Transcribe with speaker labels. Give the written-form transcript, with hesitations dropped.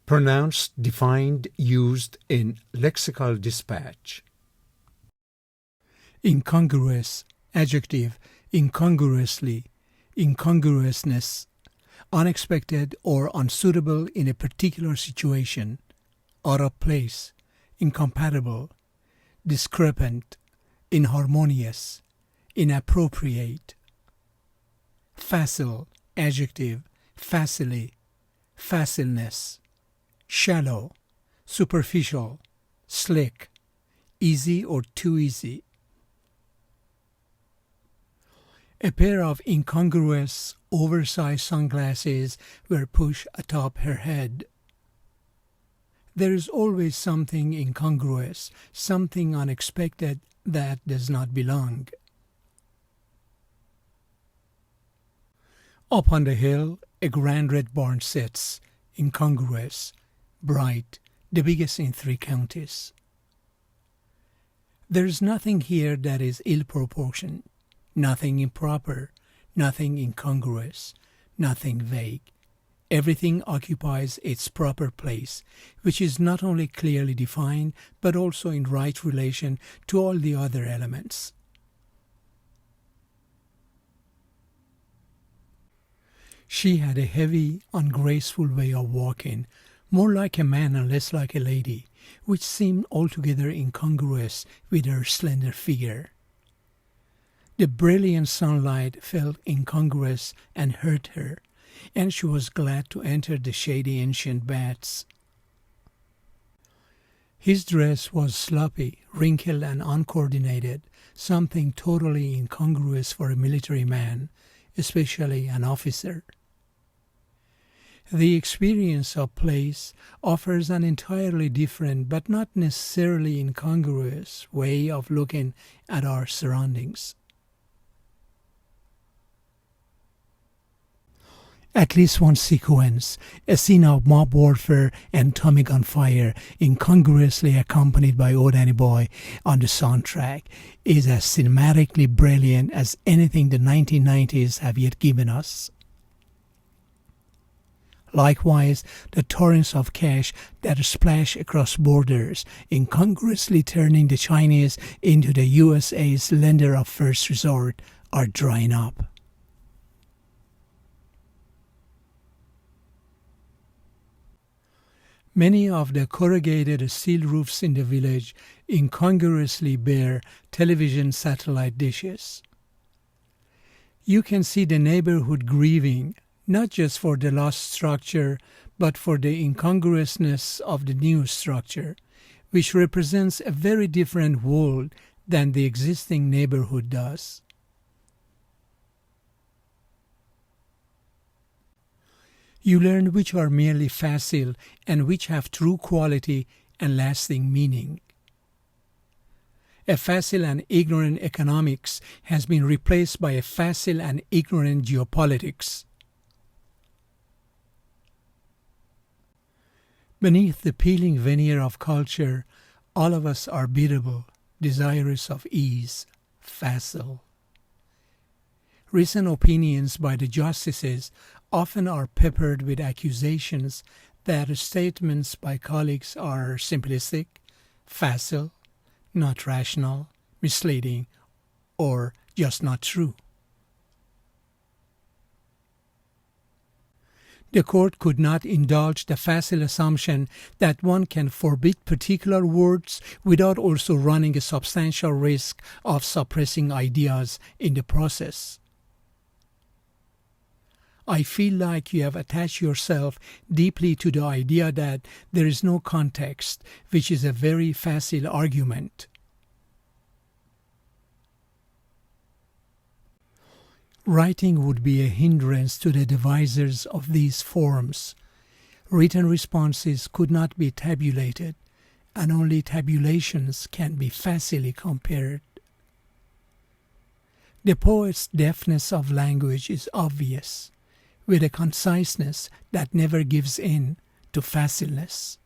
Speaker 1: Pronounced, defined, used in lexical dispatch.
Speaker 2: Incongruous, adjective, incongruously, incongruousness, unexpected or unsuitable in a particular situation, out of place, incompatible, discrepant, inharmonious, inappropriate. Facile, adjective, facile, facileness, shallow, superficial, slick, easy or too easy. A pair of incongruous, oversized sunglasses were pushed atop her head. There is always something incongruous, something unexpected that does not belong. Up on the hill, a grand red barn sits, incongruous, bright, the biggest in 3 counties. There is nothing here that is ill-proportioned, nothing improper, nothing incongruous, nothing vague. Everything occupies its proper place, which is not only clearly defined, but also in right relation to all the other elements. She had a heavy, ungraceful way of walking, more like a man and less like a lady, which seemed altogether incongruous with her slender figure. The brilliant sunlight felt incongruous and hurt her, and she was glad to enter the shady ancient baths. His dress was sloppy, wrinkled and uncoordinated, something totally incongruous for a military man, especially an officer. The experience of place offers an entirely different but not necessarily incongruous way of looking at our surroundings. At least one sequence, a scene of mob warfare and Tommy gunfire, incongruously accompanied by Oh Danny Boy on the soundtrack, is as cinematically brilliant as anything the 1990s have yet given us. Likewise, the torrents of cash that splash across borders, incongruously turning the Chinese into the USA's lender of first resort, are drying up. Many of the corrugated steel roofs in the village incongruously bear television satellite dishes. You can see the neighborhood grieving, not just for the lost structure, but for the incongruousness of the new structure, which represents a very different world than the existing neighborhood does. You learn which are merely facile and which have true quality and lasting meaning. A facile and ignorant economics has been replaced by a facile and ignorant geopolitics. Beneath the peeling veneer of culture, all of us are biddable, desirous of ease, facile. Recent opinions by the justices often are peppered with accusations that statements by colleagues are simplistic, facile, not rational, misleading, or just not true. The court could not indulge the facile assumption that one can forbid particular words without also running a substantial risk of suppressing ideas in the process. I feel like you have attached yourself deeply to the idea that there is no context, which is a very facile argument. Writing would be a hindrance to the devisers of these forms. Written responses could not be tabulated, and only tabulations can be facilely compared. The poet's deftness of language is obvious, with a conciseness that never gives in to facileness.